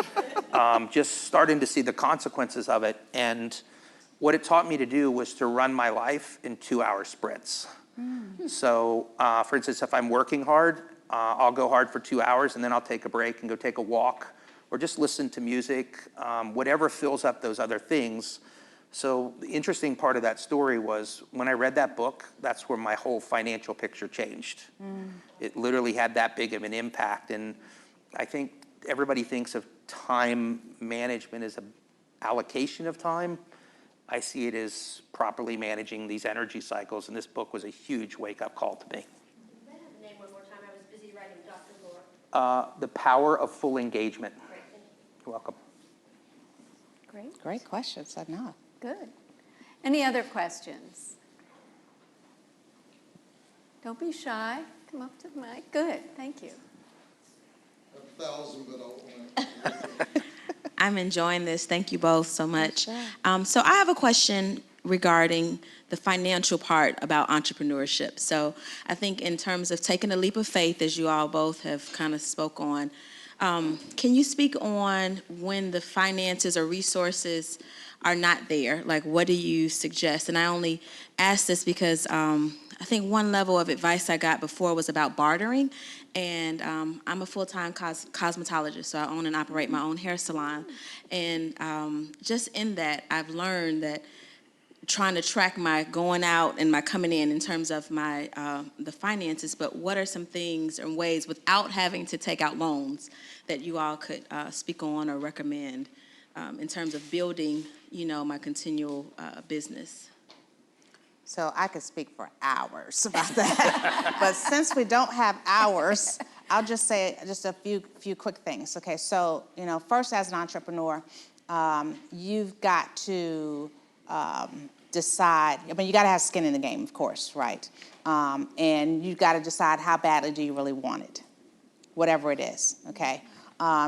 Just starting to see the consequences of it. And what it taught me to do was to run my life in 2-hour sprints. So, for instance, if I'm working hard, I'll go hard for 2 hours and then I'll take a break and go take a walk or just listen to music, whatever fills up those other things. So the interesting part of that story was when I read that book, that's where my whole financial picture changed. It literally had that big of an impact. And I think everybody thinks of time management as an allocation of time. I see it as properly managing these energy cycles, and this book was a huge wake-up call to me. May I have the name one more time? I was busy writing Dr. Loehr. The Power of Full Engagement. Great, thank you. You're welcome. Great questions, I know. Good. Any other questions? Don't be shy. Come up to the mic. Good. Thank you. 1,000, but I want to. I'm enjoying this. Thank you both so much. So I have a question regarding the financial part about entrepreneurship. So I think in terms of taking a leap of faith, as you all both have kind of spoke on, can you speak on when the finances or resources are not there? Like, what do you suggest? And I only ask this because I think one level of advice I got before was about bartering. And I'm a full-time cosmetologist, so I own and operate my own hair salon. And just in that, I've learned that trying to track my going out and my coming in terms of my the finances, but what are some things and ways without having to take out loans that you all could speak on or recommend in terms of building, my continual business? So I could speak for hours about that. But since we don't have hours, I'll just say just a few quick things. Okay, so, first as an entrepreneur, you've got to decide, you got to have skin in the game, of course, right? And you've got to decide how badly do you really want it, whatever it is, okay?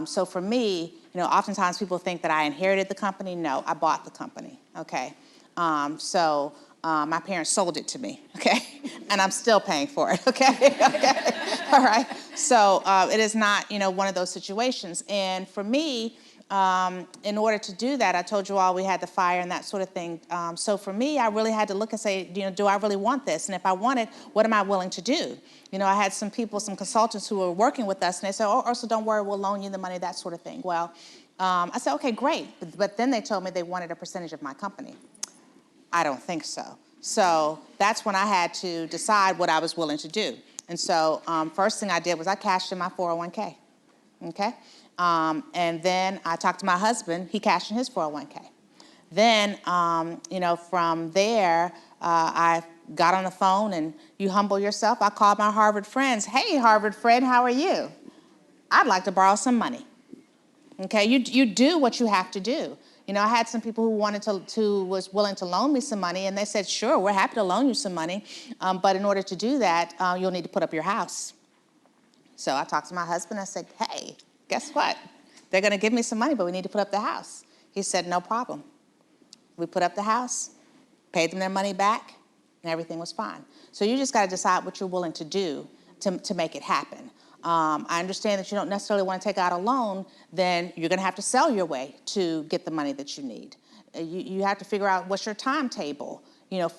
So for me, oftentimes people think that I inherited the company. No, I bought the company, okay? My parents sold it to me, okay? And I'm still paying for it, okay? All right? So it is not, one of those situations. And for me, in order to do that, I told you all we had the fire and that sort of thing. So for me, I really had to look and say, do I really want this? And if I want it, what am I willing to do? I had some consultants who were working with us, and they said, oh, Ursula, don't worry, we'll loan you the money, that sort of thing. Well, I said, okay, great. But then they told me they wanted a percentage of my company. I don't think so. So that's when I had to decide what I was willing to do. And so first thing I did was I cashed in my 401k, okay? And then I talked to my husband. He cashed in his 401k. Then, from there, I got on the phone, and you humble yourself. I called my Harvard friends. Hey, Harvard friend, how are you? I'd like to borrow some money. Okay, you do what you have to do. I had some people who was willing to loan me some money, and they said, sure, we're happy to loan you some money, but in order to do that, you'll need to put up your house. So I talked to my husband. I said, hey, guess what? They're going to give me some money, but we need to put up the house. He said, no problem. We put up the house, paid them their money back, and everything was fine. So you just got to decide what you're willing to do to make it happen. I understand that you don't necessarily want to take out a loan, then you're going to have to sell your way to get the money that you need. You have to figure out what's your timetable,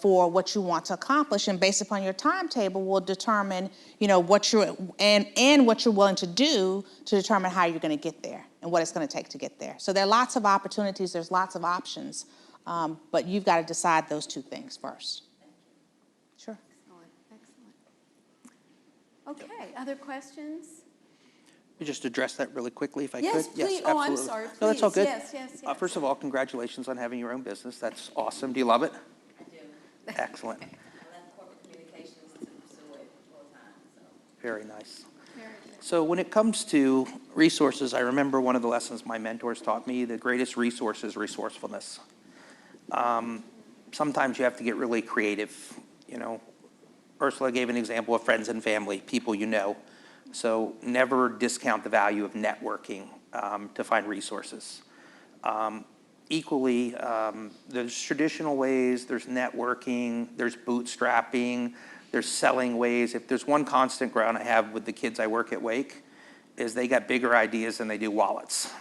for what you want to accomplish, and based upon your timetable will determine, what you're willing to do to determine how you're going to get there and what it's going to take to get there. So there are lots of opportunities, there's lots of options, but you've got to decide those two things first. Sure. Excellent. Okay, other questions? We just address that really quickly, if I Yes, could. please. Yes, Oh, I'm absolutely. sorry. No, that's all Please. good. Yes. First of all, congratulations on having your own business. That's awesome. Do you love it? I do. Excellent. I left corporate communications to pursue it full time. Very nice. Very good. So when it comes to resources, I remember one of the lessons my mentors taught me, the greatest resource is resourcefulness. Sometimes you have to get really creative. Ursula gave an example of friends and family, people you know. So never discount the value of networking to find resources. Equally, there's traditional ways, there's networking, there's bootstrapping, there's selling ways. If there's one constant ground I have with the kids I work at Wake, is they got bigger ideas than they do wallets.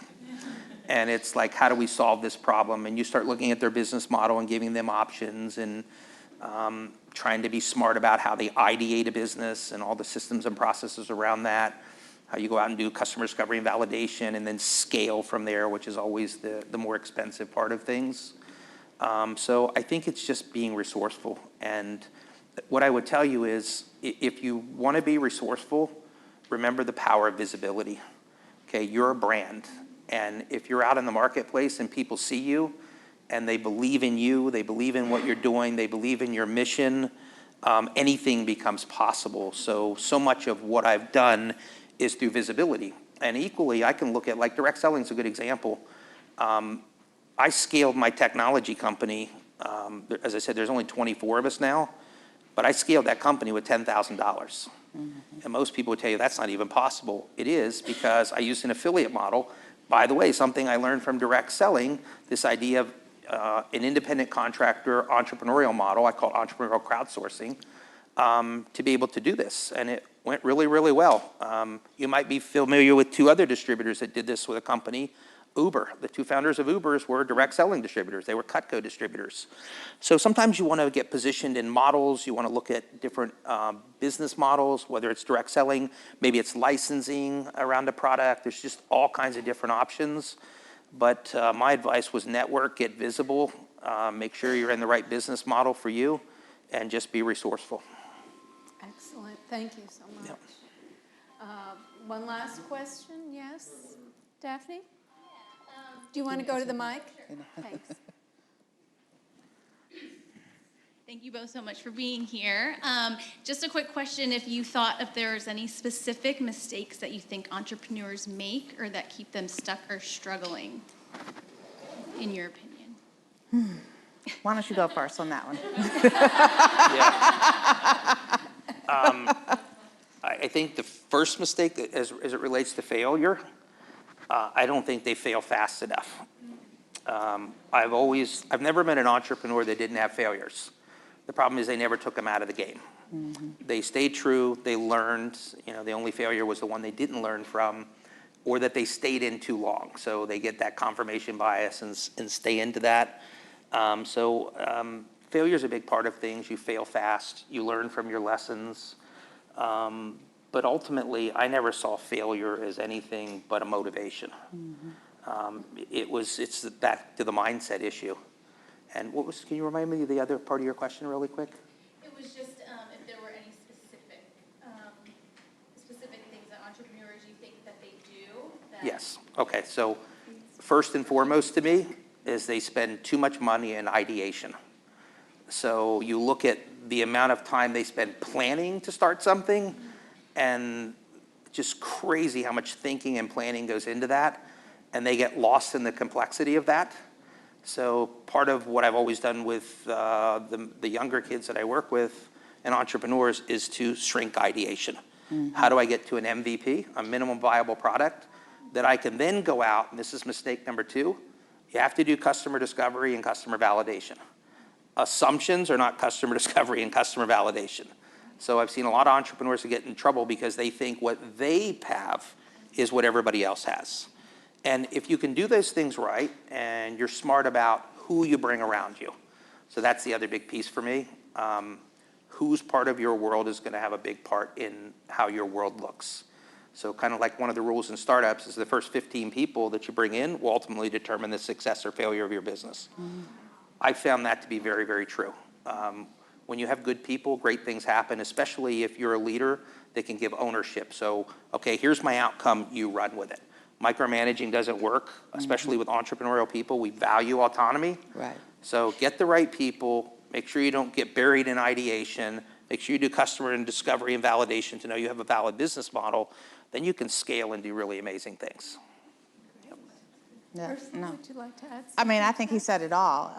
And it's like, how do we solve this problem? And you start looking at their business model and giving them options and trying to be smart about how they ideate a business and all the systems and processes around that, how you go out and do customer discovery and validation and then scale from there, which is always the more expensive part of things. So I think it's just being resourceful. And what I would tell you is, if you want to be resourceful, remember the power of visibility. Okay, you're a brand. And if you're out in the marketplace and people see you, and they believe in you, they believe in what you're doing, they believe in your mission, anything becomes possible. So much of what I've done is through visibility. And equally, I can look at, like, direct selling is a good example. I scaled my technology company. As I said, there's only 24 of us now, but I scaled that company with $10,000. Mm-hmm. And most people would tell you that's not even possible. It is, because I used an affiliate model. By the way, something I learned from direct selling, this idea of an independent contractor entrepreneurial model, I call it entrepreneurial crowdsourcing, to be able to do this. And it went really, really well. You might be familiar with two other distributors that did this with a company, Uber. The two founders of Uber were direct selling distributors. They were Cutco distributors. So sometimes you want to get positioned in models. You want to look at different business models, whether it's direct selling, maybe it's licensing around a product. There's just all kinds of different options. But my advice was network, get visible, make sure you're in the right business model for you, and just be resourceful. Excellent. Thank you so much. Yep. One last question. Yes? Daphne? Do you want to go to the mic? Thanks. Thank you both so much for being here. Just a quick question, if you thought if there's any specific mistakes that you think entrepreneurs make or that keep them stuck or struggling, in your opinion? Why don't you go first on that one? I think the first mistake, as it relates to failure, I don't think they fail fast enough. I've never met an entrepreneur that didn't have failures. The problem is they never took them out of the game. Mm-hmm. They stayed true, they learned, the only failure was the one they didn't learn from, or that they stayed in too long. So they get that confirmation bias and stay into that. Failure is a big part of things. You fail fast, you learn from your lessons. But ultimately, I never saw failure as anything but a motivation. Mm-hmm. It's back to the mindset issue. And can you remind me of the other part of your question really quick? It was just if there were any specific things that entrepreneurs you think that they do. Yes. Okay. So first and foremost to me is they spend too much money in ideation. So you look at the amount of time they spend planning to start something, and just crazy how much thinking and planning goes into that, and they get lost in the complexity of that. So part of what I've always done with the younger kids that I work with and entrepreneurs is to shrink ideation. How do I get to an MVP, a minimum viable product, that I can then go out, and this is mistake number 2, you have to do customer discovery and customer validation. Assumptions are not customer discovery and customer validation. So I've seen a lot of entrepreneurs that get in trouble because they think what they have is what everybody else has. And if you can do those things right, and you're smart about who you bring around you. So that's the other big piece for me. Whose part of your world is going to have a big part in how your world looks. So kind of like one of the rules in startups is the first 15 people that you bring in will ultimately determine the success or failure of your business. I found that to be very, very true. When you have good people, great things happen, especially if you're a leader that can give ownership. So, okay, here's my outcome, you run with it. Micromanaging doesn't work, especially with entrepreneurial people. We value autonomy. Right. So get the right people, make sure you don't get buried in ideation, make sure you do customer and discovery and validation to know you have a valid business model, then you can scale and do really amazing things. Yeah, Ursula, no. would you like to add something? I mean, I think he said it all.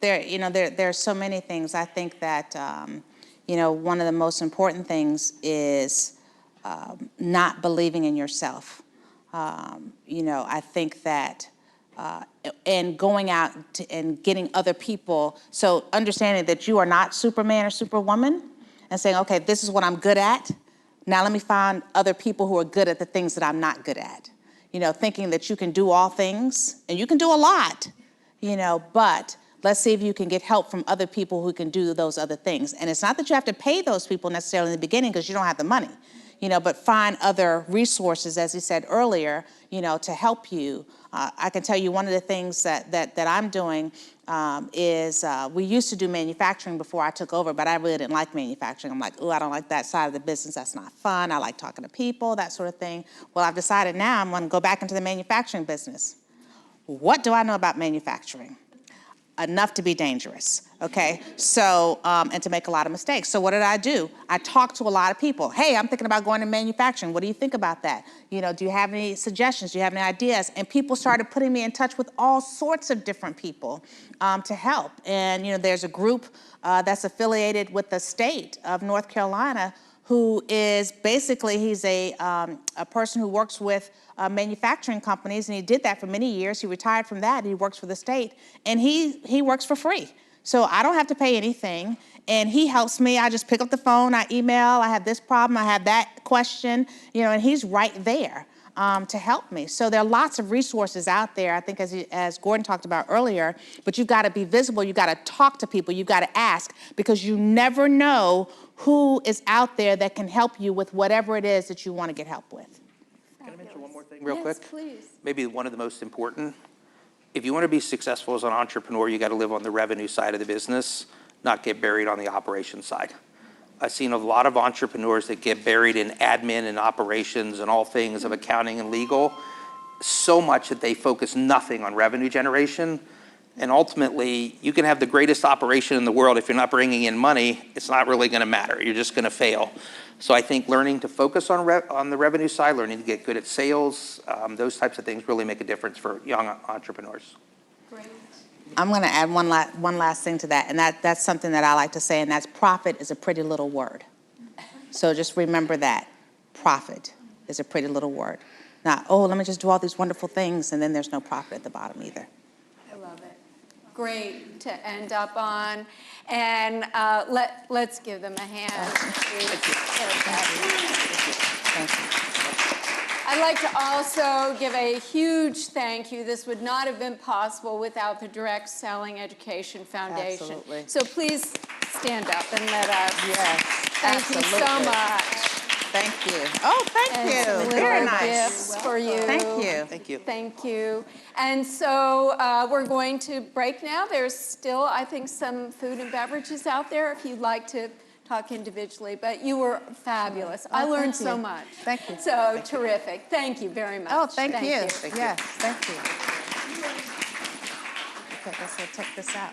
There are so many things. I think that, one of the most important things is not believing in yourself. I think that, and going out and getting other people, so understanding that you are not Superman or Superwoman, and saying, okay, this is what I'm good at. Now let me find other people who are good at the things that I'm not good at. Thinking that you can do all things, and you can do a lot, but let's see if you can get help from other people who can do those other things. And it's not that you have to pay those people necessarily in the beginning because you don't have the money, but find other resources, as he said earlier, to help you. I can tell you one of the things that I'm doing is we used to do manufacturing before I took over, but I really didn't like manufacturing. I'm like, oh, I don't like that side of the business. That's not fun. I like talking to people, that sort of thing. Well, I've decided now I'm going to go back into the manufacturing business. What do I know about manufacturing? Enough to be dangerous, okay? So, and to make a lot of mistakes. So what did I do? I talked to a lot of people. Hey, I'm thinking about going to manufacturing. What do you think about that? Do you have any suggestions? Do you have any ideas? And people started putting me in touch with all sorts of different people to help. And, there's a group that's affiliated with the state of North Carolina who is basically, he's a person who works with manufacturing companies, and he did that for many years. He retired from that, and he works for the state, and he works for free. So I don't have to pay anything, and he helps me. I just pick up the phone, I email, I have this problem, I have that question, and he's right there to help me. So there are lots of resources out there, I think, as Gordon talked about earlier, but you've got to be visible, you've got to talk to people, you've got to ask, because you never know who is out there that can help you with whatever it is that you want to get help with. Can I mention one more thing real quick? Yes, please. Maybe one of the most important. If you want to be successful as an entrepreneur, you got to live on the revenue side of the business, not get buried on the operations side. I've seen a lot of entrepreneurs that get buried in admin and operations and all things of accounting and legal, so much that they focus nothing on revenue generation. And ultimately, you can have the greatest operation in the world. If you're not bringing in money, it's not really going to matter. You're just going to fail. So I think learning to focus on the revenue side, learning to get good at sales, those types of things really make a difference for young entrepreneurs. Great. I'm going to add one last thing to that, and that's something that I like to say, and that's profit is a pretty little word. So just remember that. Profit is a pretty little word. Not, oh, let me just do all these wonderful things, and then there's no profit at the bottom either. I love it. Great to end up on. And let's give them a hand. Thank you. I'd like to also give a huge thank you. This would not have been possible without the Direct Selling Education Foundation. Absolutely. So please stand up and let us. Yes, Thank you so much. Thank you. Oh, thank And you. some Very little nice. gifts for you. Thank you. Thank you. Thank you. And so we're going to break now. There's still, I think, some food and beverages out there if you'd like to talk individually. But you were fabulous. I learned so much. Thank you. So terrific. Thank you very much. Oh, thank you. Thank you. Yes, thank you. Okay, so check this out.